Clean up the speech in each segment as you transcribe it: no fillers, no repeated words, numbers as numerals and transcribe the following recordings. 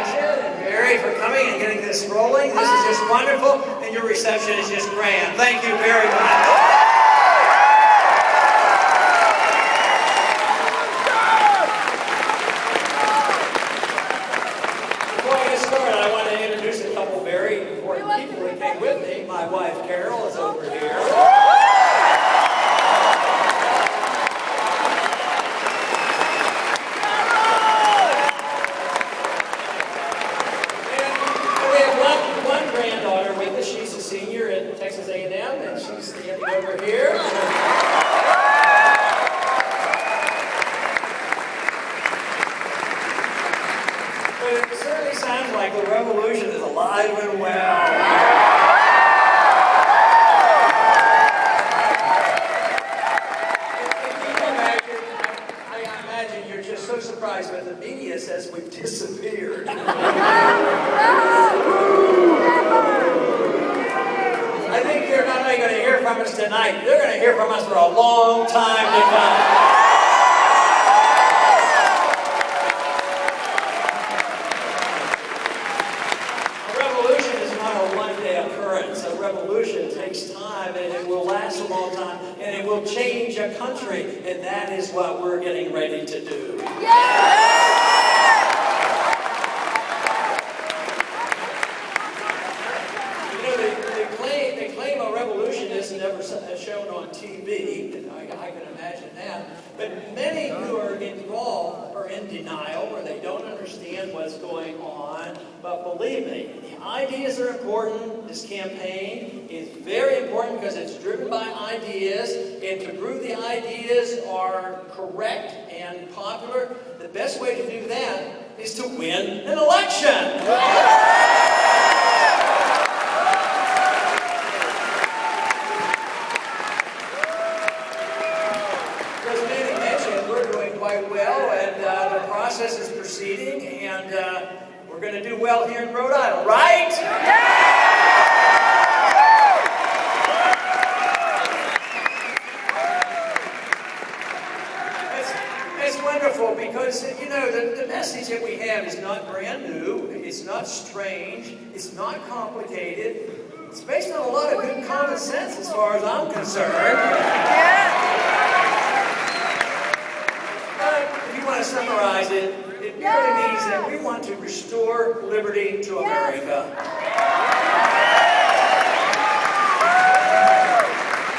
introduction, and Barry for coming and getting this rolling. This is just wonderful, and your reception is just grand. Thank you very much. Before I get started, I want to introduce a couple very important people that came with me. My wife, Carol, is over here. She's a senior at Texas A&M, and she's standing over here. But it certainly sounds like the revolution is alive and well. I imagine you're just so surprised when the media says we've disappeared. I think you're not only going to hear from us tonight, they're going to hear from us for a long time to come. A revolution is not a one-day occurrence. A revolution takes time, and it will last a long time, and it will change a country, and that is what we're getting ready to do. Never shown on TV, and I can imagine that. But many who are involved are in denial, or they don't understand what's going on. But believe me, the ideas are important. This campaign is very important because it's driven by ideas, and to prove the ideas are correct and popular, the best way to do that is to win an election. Well, and the process is proceeding, and we're going to do well here in Rhode Island, right? It's wonderful because, you know, the message that we have is not brand new, it's not strange, it's not complicated. It's based on a lot of good common sense as far as I'm concerned. To summarize it, it really means that we want to restore liberty to America.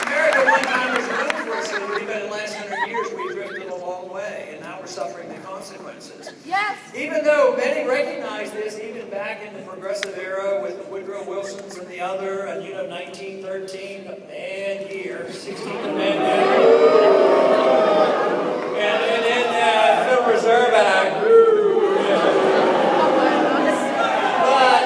America one time was known for its liberty, but in the last 100 years we've drifted a long way, and now we're suffering the consequences. Yes. Even though many recognize this, even back in the progressive era with the Woodrow Wilsons and the other, and you know, 1913, a bad year, 16th Amendment. And then Federal Reserve Act. But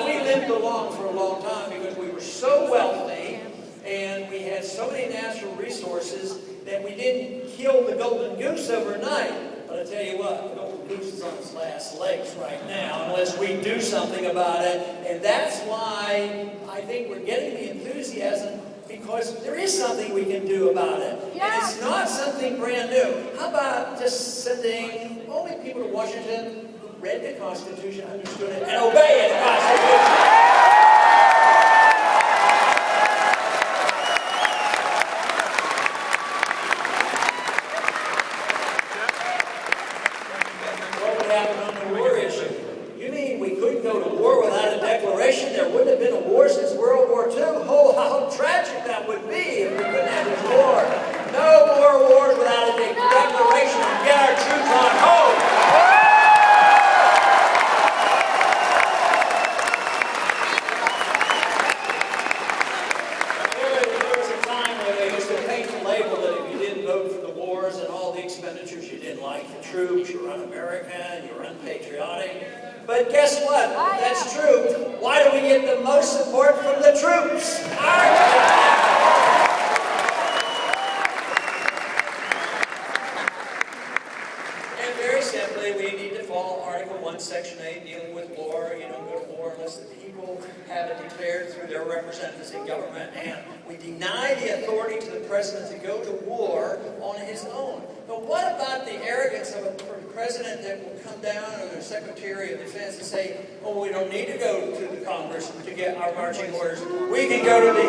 we lived along for a long time because we were so wealthy and we had so many natural resources that we didn't kill the golden goose overnight. But I tell you what, the golden goose is on its last legs right now unless we do something about it. And that's why I think we're getting the enthusiasm, because there is something we can do about it. Yeah. And it's not something brand new. How about just sending only people to Washington who read the Constitution, understood it, and obeyed the Constitution? What would happen on the war issue? You mean we couldn't go to war without a declaration? There wouldn't have been a war since World War II? Oh, how tragic that would be if we couldn't have this war. No more wars without a declaration and get our troops on home. There was a time where they used to paint the label that if you didn't vote for the wars and all the expenditures, you didn't like the troops, you were un-American, you were unpatriotic. But guess what? If that's true, why do we get the most support from the troops? And very simply, we need to follow Article 1, Section 8, dealing with war. You don't go to war unless the people have it declared through their representatives in government. And we deny the authority to the president to go to war on his own. But what about the arrogance of a president that will come down, or the Secretary of Defense, and say, oh, we don't need to go to the Congress to get our marching orders. We can go to the...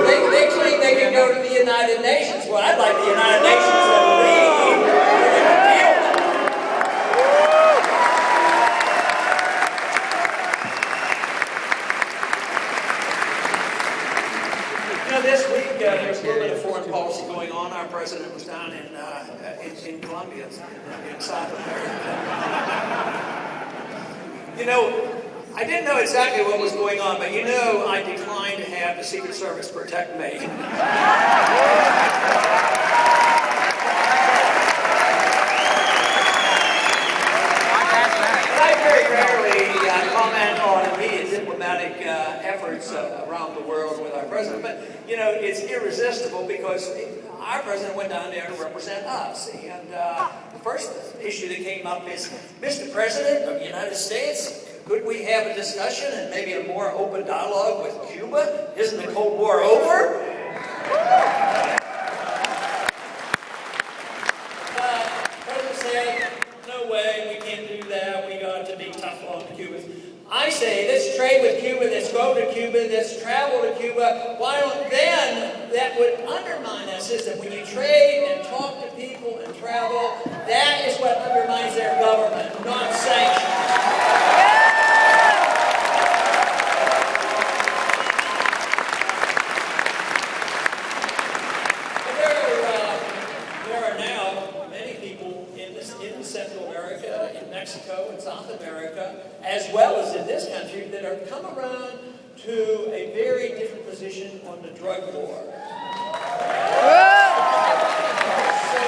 They claim they can go to the United Nations. Well, I'd like the United Nations to lead and deal with it. This week, there's a little bit of foreign policy going on. Our president was down in Colombia, in South America. You know, I didn't know exactly what was going on, but you know I declined to have the Secret Service protect me. I very rarely comment on immediate diplomatic efforts around the world with our president, but you know, it's irresistible because our president went down there to represent us. And the first issue that came up is, Mr. President of the United States, could we have a discussion and maybe a more open dialogue with Cuba? Isn't the Cold War over? President said, no way, we can't do that. We got to be tough on the Cubans. I say, let's trade with Cuba, let's go to Cuba, let's travel to Cuba. Why don't then, that would undermine that system. When you trade and talk to people and travel, that is what undermines their government, not sanctions. Central America, in Mexico, in South America, as well as in this country, that are come around to a very different position on the drug war. So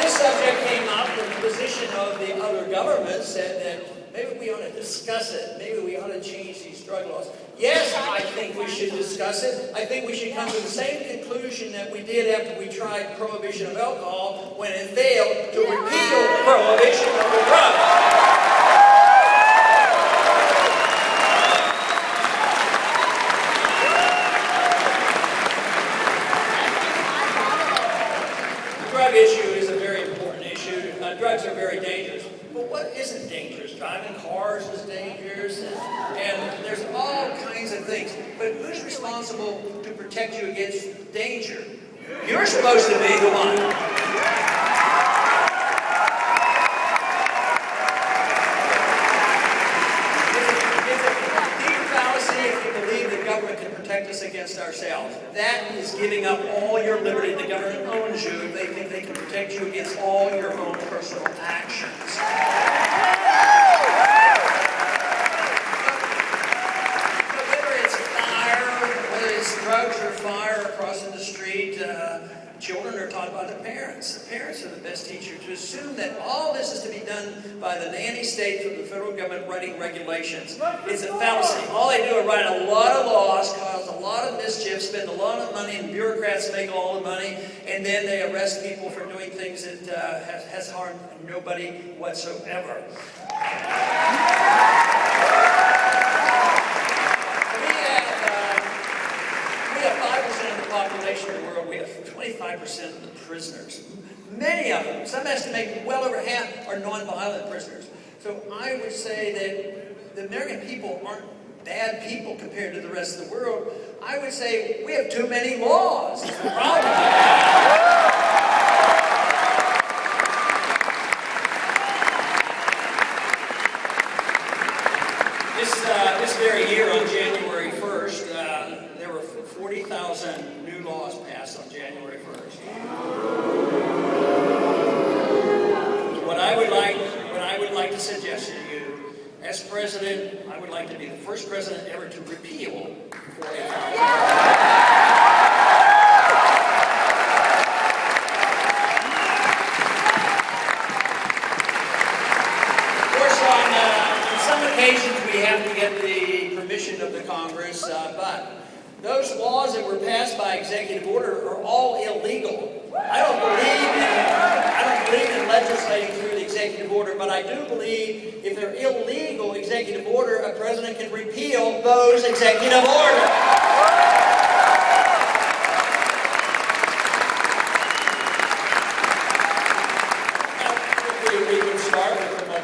this subject came up, and the position of the other governments said that maybe we ought to discuss it. Maybe we ought to change these drug laws. Yes, I think we should discuss it. I think we should come to the same conclusion that we did after we tried prohibition of alcohol when it failed to repeal prohibition of the drugs. The drug issue is a very important issue. Drugs are very dangerous. But what isn't dangerous? Driving cars is dangerous, and there's all kinds of things. But who's responsible to protect you against danger? You're supposed to be the one. It's a deep fallacy if you believe the government can protect us against ourselves. That is giving up all your liberty. The government owns you if they think they can protect you against all your own personal actions. Drugs or fire crossing the street, children are taught by the parents. The parents are the best teacher. To assume that all this is to be done by the nanny state from the federal government writing regulations, it's a fallacy. All they do is write a lot of laws, cause a lot of mischief, spend a lot of money, and bureaucrats make all the money, and then they arrest people for doing things that has harmed nobody whatsoever. We have 5% of the population of the world. We have 25% of the prisoners. Many of them, some estimate well over half, are nonviolent prisoners. So I would say that the American people aren't bad people compared to the rest of the world. I would say we have too many laws. It's the problem. This very year, on January 1st, there were 40,000 new laws passed on January 1st. What I would like to suggest to you, as president, I would like to be the first president ever to repeal 40,000. We have to get the permission of the Congress, but those laws that were passed by executive order are all illegal. I don't believe in legislating through the executive order, but I do believe if they're illegal executive order, a president can repeal those executive orders.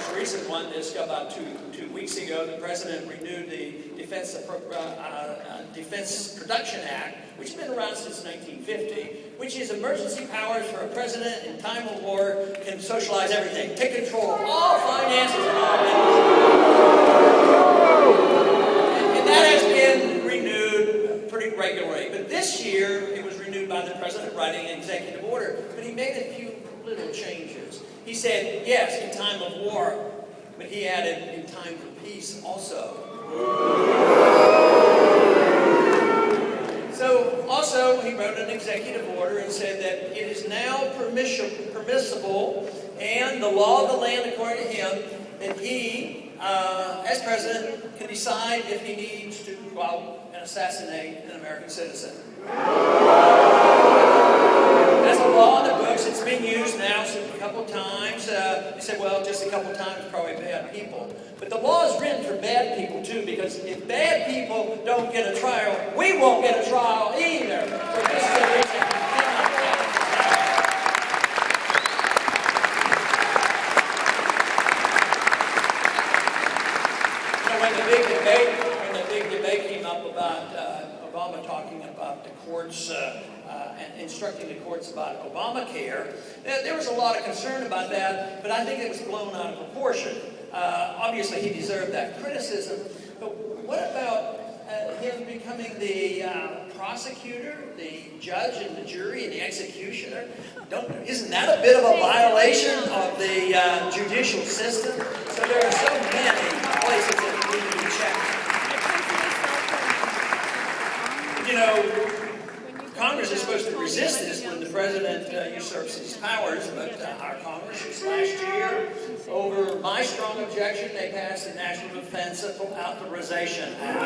most recent one is about two weeks ago. The president renewed the Defense Production Act, which has been around since 1950, which is emergency powers for a president in time of war can socialize everything, take control of all finances and all business. And that has been renewed pretty regularly. But this year, it was renewed by the president writing an executive order. But he made a few little changes. He said, yes, in time of war, but he added, in time for peace also. So, also, he wrote an executive order and said that it is now permissible, and the law of the land, according to him, that he, as president, can decide if he needs to go out and assassinate an American citizen. That's a law in the books. It's been used now a couple of times. They said, well, just a couple of times, probably bad people. But the law is written for bad people, too, because if bad people don't get a trial, we won't get a trial either. So this is a reason we cannot get it. You know, when the big debate came up about Obama talking about the courts and instructing the courts about Obamacare, there was a lot of concern about that, but I think it was blown out of proportion. Obviously, he deserved that criticism, but what about him becoming the prosecutor, the judge, and the jury, and the executioner? Isn't that a bit of a violation of the judicial system? So there are so many places that need to be checked. You know, Congress is supposed to resist this when the president usurps his powers, but our Congress this last year, over my strong objection, they passed the National Defense Authorization Act,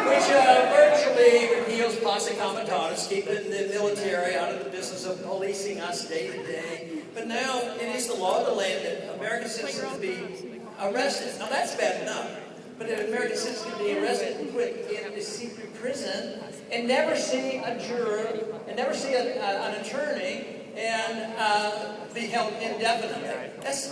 which virtually repeals posse comitatus, keeping the military out of the business of policing us day to day. But now it is the law of the land that American citizens be arrested. Now that's bad enough. But an American citizen can be arrested and put in a secret prison and never see a juror and never see an attorney and be held indefinitely. That's